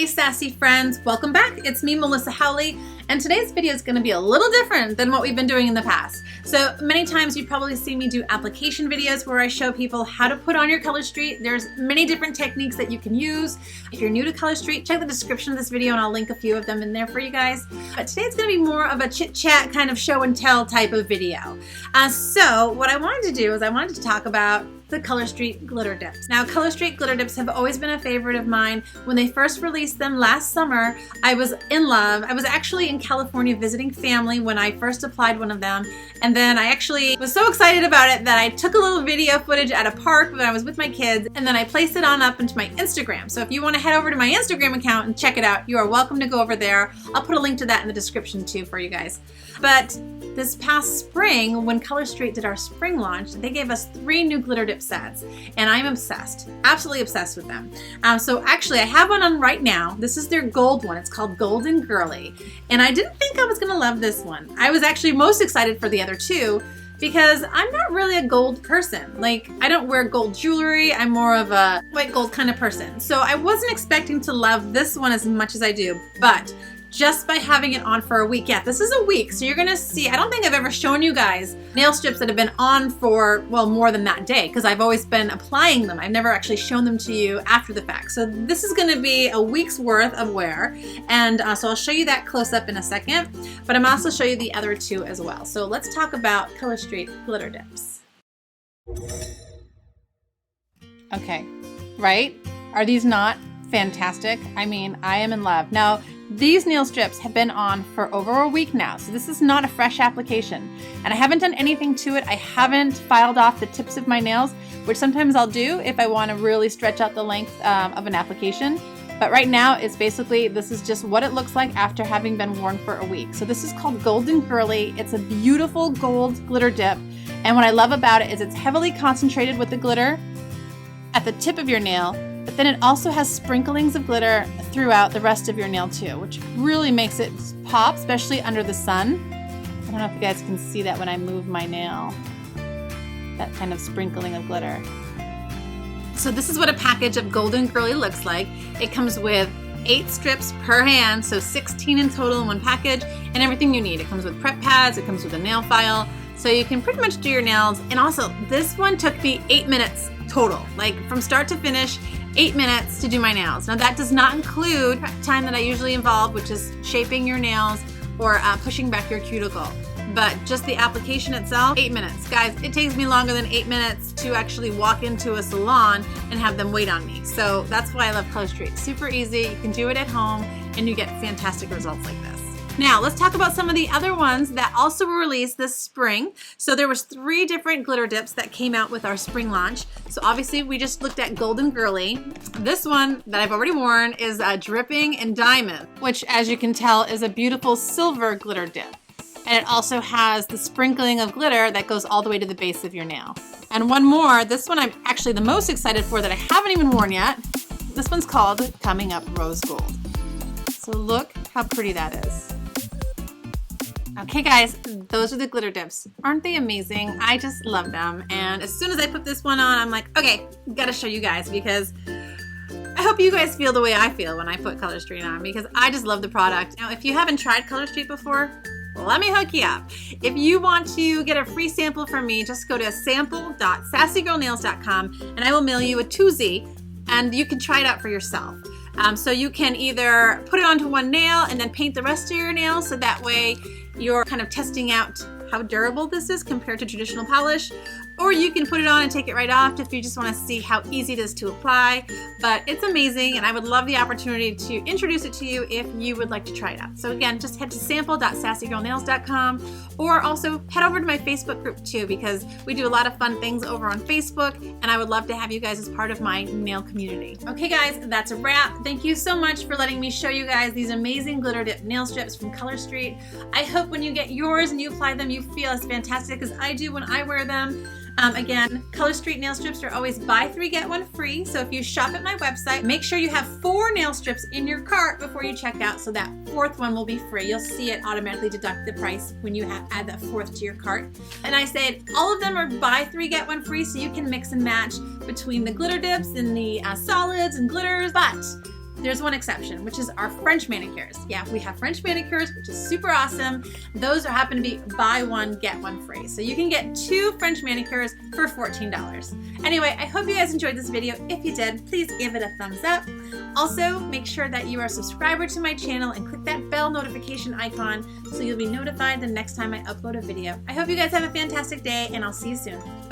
Hey sassy friends, welcome back. It's me, Melissa Haole, and today's video is going to be a little different than what we've been doing in the past. So many times you've probably seen me do application videos where I show people how to put on your Color Street. There's many different techniques that you can use. If you're new to Color Street, check the description of this video and I'll link a few of them in there for you guys. But today it's going to be more of a chit chat kind of show and tell type of video. So what I wanted to do is I wanted to talk about the Color Street glitter dips. Now, Color Street glitter dips have always been a favorite of mine. When they first released them last summer, I was in love. I was actually in California visiting family when I first applied one of them, and then I actually was so excited about it that I took a little video footage at a park when I was with my kids, and then I placed it on up into my Instagram. So if you want to head over to my Instagram account and check it out, you are welcome to go over there. I'll put a link to that in the description too for you guys. But this past spring, when Color Street did our spring launch, they gave us 3 new glitter dip sets, and I'm obsessed, absolutely obsessed with them. So actually I have one on right now. This is their gold one. It's called Golden Girly, and I didn't think I was gonna love this one. I was actually most excited for the other two because I'm not really a gold person. Like, I don't wear gold jewelry. I'm more of a white gold kind of person. So I wasn't expecting to love this one as much as I do, but just by having it on for a week. Yeah, this is a week, so you're gonna see, I don't think I've ever shown you guys nail strips that have been on for, well, more than that day, because I've always been applying them. I've never actually shown them to you after the fact. So this is gonna be a week's worth of wear, and so I'll show you that close up in a second, but I'm also show you the other two as well. So let's talk about Color Street glitter dips. Okay, right? Are these not fantastic? I mean, I am in love. Now, these nail strips have been on for over a week now, so this is not a fresh application. And I haven't done anything to it. I haven't filed off the tips of my nails, which sometimes I'll do if I want to really stretch out the length of an application. But right now, it's basically, this is just what it looks like after having been worn for a week. So this is called Golden Girly. It's a beautiful gold glitter dip. And what I love about it is it's heavily concentrated with the glitter at the tip of your nail, but then it also has sprinklings of glitter throughout the rest of your nail too, which really makes it pop, especially under the sun. I don't know if you guys can see that when I move my nail, that kind of sprinkling of glitter. So this is what a package of Golden Girly looks like. It comes with 8 strips per hand, so 16 in total in one package, and everything you need. It comes with prep pads, it comes with a nail file, so you can pretty much do your nails. And also, this one took me 8 minutes total, like from start to finish. 8 minutes to do my nails. Now that does not include time that I usually involve, which is shaping your nails or pushing back your cuticle. But just the application itself, 8 minutes. Guys, it takes me longer than 8 minutes to actually walk into a salon and have them wait on me. So that's why I love Color Street. Super easy, you can do it at home and you get fantastic results like this. Now, let's talk about some of the other ones that also were released this spring. So there was 3 different glitter dips that came out with our spring launch. So obviously we just looked at Golden Girly. This one that I've already worn is Dripping in Diamond, which as you can tell is a beautiful silver glitter dip. And it also has the sprinkling of glitter that goes all the way to the base of your nail. And one more, this one I'm actually the most excited for that I haven't even worn yet. This one's called Coming Up Rose Gold. So look how pretty that is. Okay guys, those are the glitter dips. Aren't they amazing? I just love them. And as soon as I put this one on, I'm like, okay, gotta show you guys because I hope you guys feel the way I feel when I put Color Street on because I just love the product. Now, if you haven't tried Color Street before, let me hook you up. If you want to get a free sample from me, just go to sample.sassygirlnails.com and I will mail you a 2Z and you can try it out for yourself. So you can either put it onto one nail and then paint the rest of your nails so that way you're kind of testing out how durable this is compared to traditional polish, or you can put it on and take it right off if you just want to see how easy it is to apply. But it's amazing and I would love the opportunity to introduce it to you if you would like to try it out. So again, just head to sample.sassygirlnails.com or also head over to my Facebook group too because we do a lot of fun things over on Facebook and I would love to have you guys as part of my nail community. Okay guys, that's a wrap. Thank you so much for letting me show you guys these amazing glitter dip nail strips from Color Street. I hope when you get yours and you apply them, you feel as fantastic as I do when I wear them. Again, Color Street nail strips are always buy 3 get 1 free. So if you shop at my website, make sure you have 4 nail strips in your cart before you check out, so that 4th one will be free. You'll see it automatically deduct the price when you add that 4th to your cart. And I said all of them are buy 3 get 1 free, so you can mix and match between the glitter dips and the solids and glitters. But there's one exception, which is our French manicures. Yeah, we have French manicures, which is super awesome. Those happen to be buy one, get one free. So you can get 2 French manicures for $14. Anyway, I hope you guys enjoyed this video. If you did, please give it a thumbs up. Also, make sure that you are a subscriber to my channel and click that bell notification icon so you'll be notified the next time I upload a video. I hope you guys have a fantastic day, and I'll see you soon. Bye.